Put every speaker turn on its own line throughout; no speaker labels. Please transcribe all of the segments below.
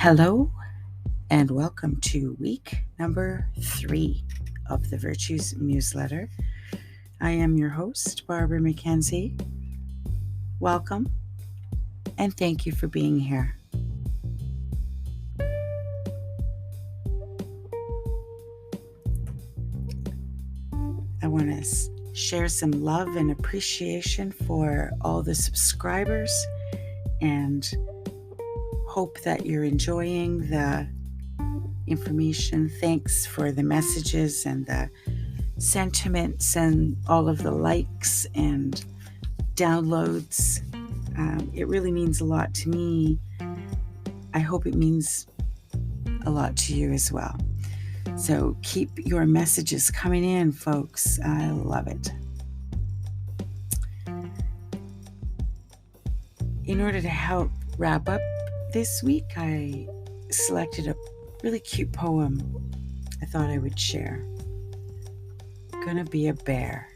Hello and welcome to week number 3 of the Virtues Museletter. I am your host, Barbara McKenzie. Welcome and thank you for being here. I want to share some love and appreciation for all the subscribers and hope that you're enjoying the information. Thanks for the messages and the sentiments and all of the likes and downloads. It really means a lot to me. I hope it means a lot to you as well. So keep your messages coming in, folks. I love it. In order to help wrap up this week, I selected a really cute poem I thought I would share. Gonna be a bear.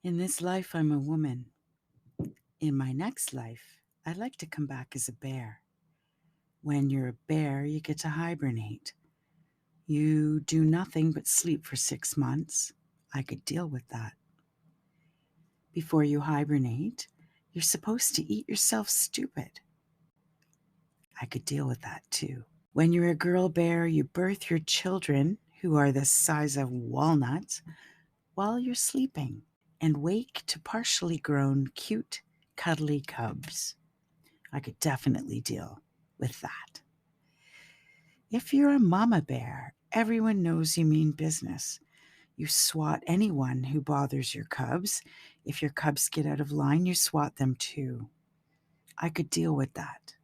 In this life, I'm a woman. In my next life, I'd like to come back as a bear. When you're a bear, you get to hibernate. You do nothing but sleep for 6 months. I could deal with that. Before you hibernate, you're supposed to eat yourself stupid. I could deal with that too. When you're a girl bear, you birth your children, who are the size of walnuts, while you're sleeping, and wake to partially grown, cute, cuddly cubs. I could definitely deal with that. If you're a mama bear, everyone knows you mean business. You swat anyone who bothers your cubs. If your cubs get out of line, you swat them too. I could deal with that.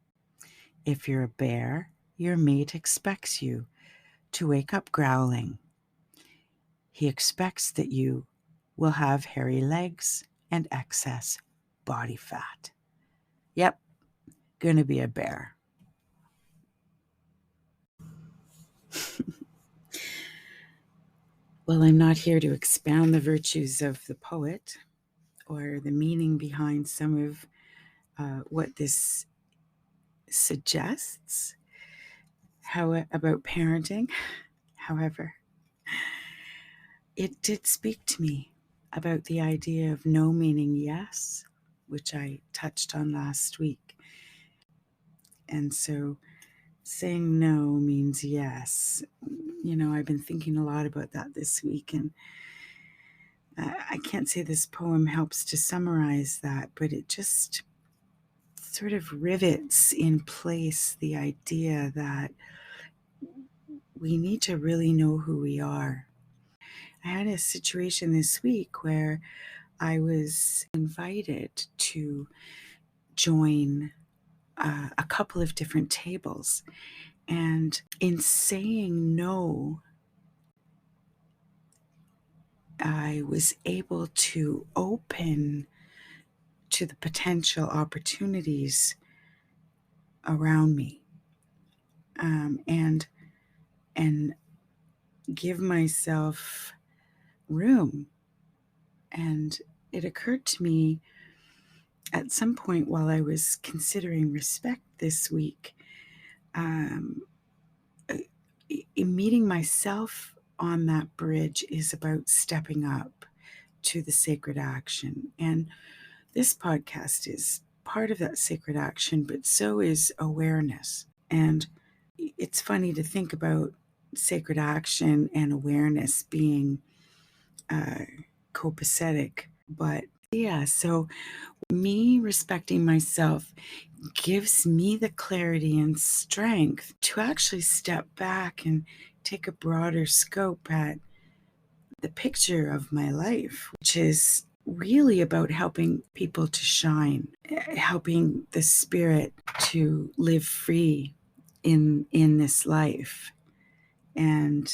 If you're a bear, your mate expects you to wake up growling. He expects that you will have hairy legs and excess body fat. Yep, gonna be a bear. Well, I'm not here to expound the virtues of the poet or the meaning behind some of what this suggests about parenting. However, it did speak to me about the idea of no meaning yes, which I touched on last week. And so saying no means yes. I've been thinking a lot about that this week, and I can't say this poem helps to summarize that, but it just sort of rivets in place the idea that we need to really know who we are. I had a situation this week where I was invited to join a couple of different tables. And in saying no, I was able to open to the potential opportunities around me, and give myself room. And it occurred to me at some point while I was considering respect this week, meeting myself on that bridge is about stepping up to the sacred action. And this podcast is part of that sacred action, but so is awareness. And it's funny to think about sacred action and awareness being copacetic. But yeah, so me respecting myself gives me the clarity and strength to actually step back and take a broader scope at the picture of my life, which is really about helping people to shine, helping the spirit to live free in this life. And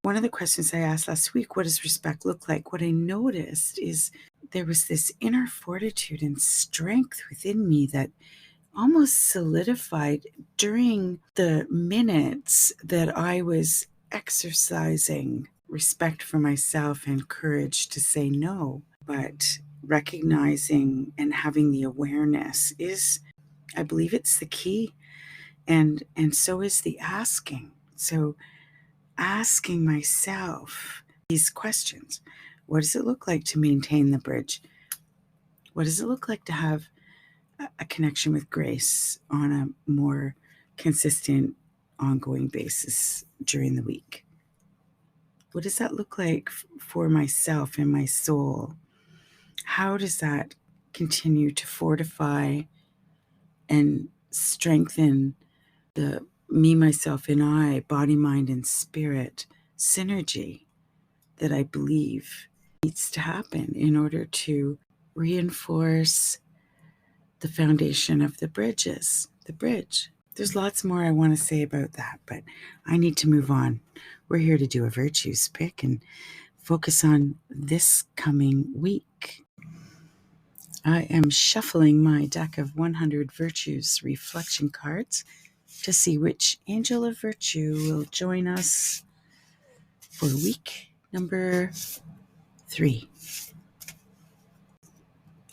one of the questions I asked last week, what does respect look like? What I noticed is there was this inner fortitude and strength within me that almost solidified during the minutes that I was exercising respect for myself and courage to say no. But recognizing and having the awareness is, I believe it's the key. And so is the asking. So asking myself these questions. What does it look like to maintain the bridge? What does it look like to have a connection with grace on a more consistent, ongoing basis during the week? What does that look like for myself and my soul? How does that continue to fortify and strengthen the me, myself, and I, body, mind, and spirit synergy that I believe needs to happen in order to reinforce the foundation of the bridge. There's lots more I want to say about that, but I need to move on. We're here to do a virtues pick and focus on this coming week. I am shuffling my deck of 100 virtues reflection cards to see which angel of virtue will join us for week number 3.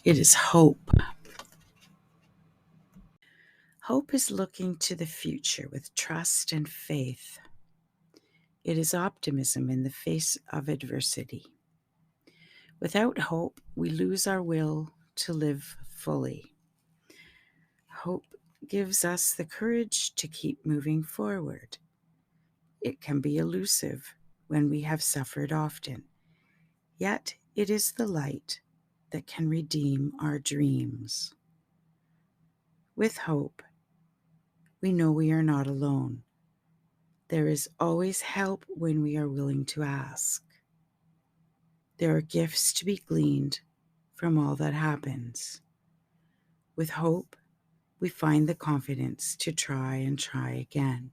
It is hope. Hope is looking to the future with trust and faith. It is optimism in the face of adversity. Without hope, we lose our will to live fully. Hope gives us the courage to keep moving forward. It can be elusive when we have suffered often, yet it is the light that can redeem our dreams. With hope, we know we are not alone. There is always help when we are willing to ask. There are gifts to be gleaned from all that happens. With hope, we find the confidence to try and try again.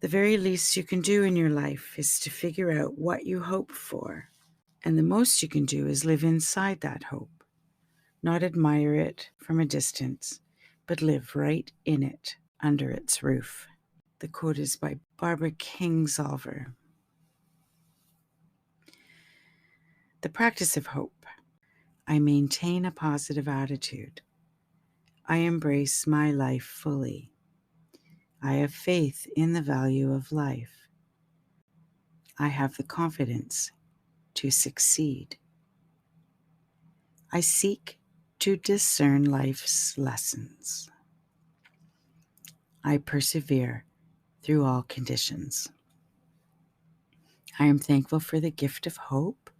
The very least you can do in your life is to figure out what you hope for, and the most you can do is live inside that hope, not admire it from a distance, but live right in it, under its roof. The quote is by Barbara Kingsolver. The practice of hope. I maintain a positive attitude. I embrace my life fully. I have faith in the value of life. I have the confidence to succeed. I seek to discern life's lessons. I persevere through all conditions. I am thankful for the gift of hope.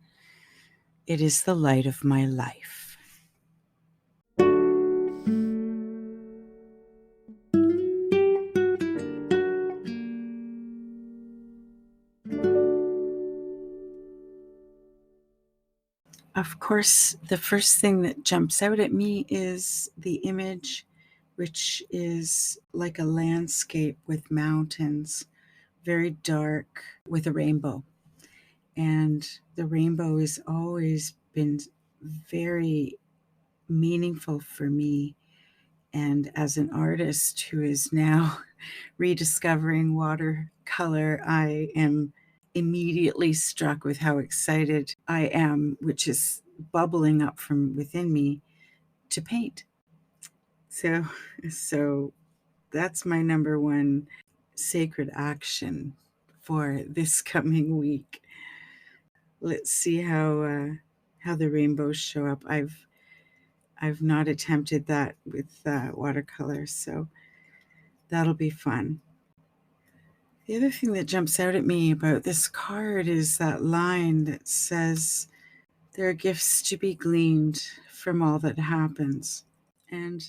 It is the light of my life. Of course, the first thing that jumps out at me is the image, which is like a landscape with mountains, very dark, with a rainbow. And the rainbow has always been very meaningful for me. And as an artist who is now rediscovering watercolor, I am immediately struck with how excited I am, which is bubbling up from within me, to paint. So that's my number one sacred action for this coming week. Let's see how the rainbows show up. I've not attempted that with watercolor, so that'll be fun. The other thing that jumps out at me about this card is that line that says, there are gifts to be gleaned from all that happens. And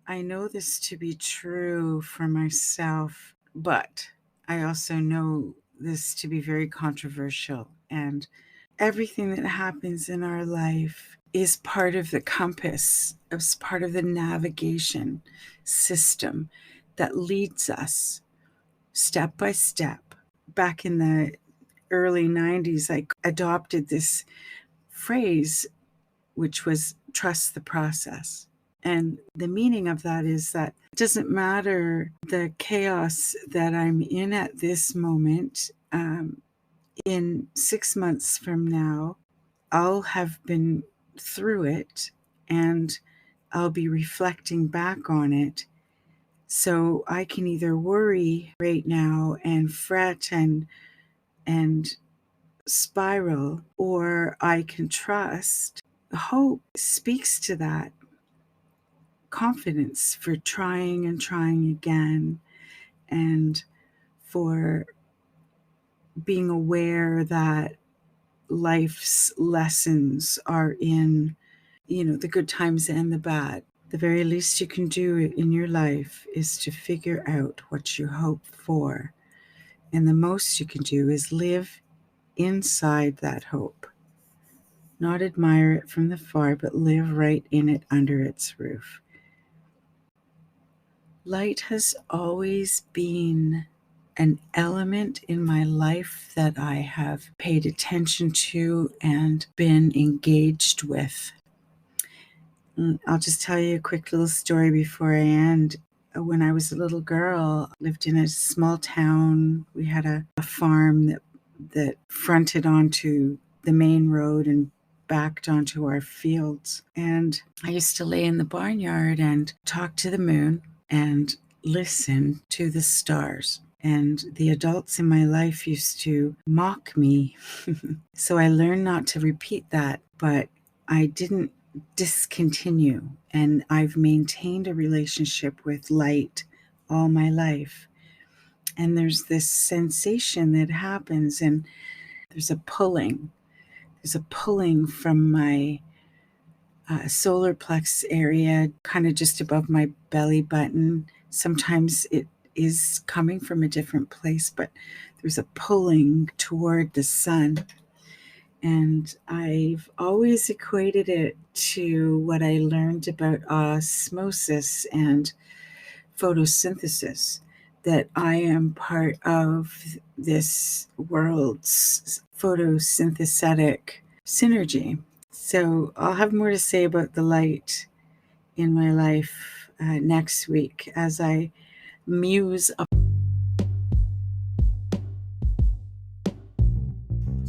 I know this to be true for myself, but I also know this to be very controversial. And everything that happens in our life is part of the compass, is part of the navigation system that leads us step by step. Back in the early 90s, I adopted this phrase, which was trust the process. And the meaning of that is that it doesn't matter the chaos that I'm in at this moment. in 6 months from now, I'll have been through it and I'll be reflecting back on it. So I can either worry right now and fret and spiral, or I can trust. Hope speaks to that confidence for trying and trying again, and for being aware that life's lessons are in, the good times and the bad. The very least you can do in your life is to figure out what you hope for. And the most you can do is live inside that hope. Not admire it from the far, but live right in it under its roof. Light has always been an element in my life that I have paid attention to and been engaged with. I'll just tell you a quick little story before I end. When I was a little girl, I lived in a small town. We had a farm that fronted onto the main road and backed onto our fields. And I used to lay in the barnyard and talk to the moon and listen to the stars. And the adults in my life used to mock me. So I learned not to repeat that, but I didn't discontinue. And I've maintained a relationship with light all my life. And there's this sensation that happens, and there's a pulling. There's a pulling from my solar plex area, kind of just above my belly button. Sometimes it is coming from a different place, but there's a pulling toward the sun. And I've always equated it to what I learned about osmosis and photosynthesis, that I am part of this world's photosynthetic synergy. So I'll have more to say about the light in my life next week as I muse.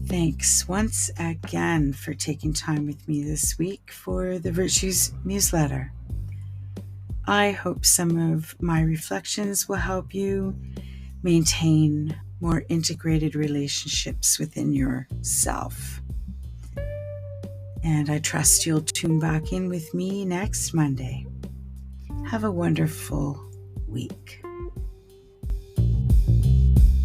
Thanks once again for taking time with me this week for the Virtues Museletter. I hope some of my reflections will help you maintain more integrated relationships within yourself. And I trust you'll tune back in with me next Monday. Have a wonderful week.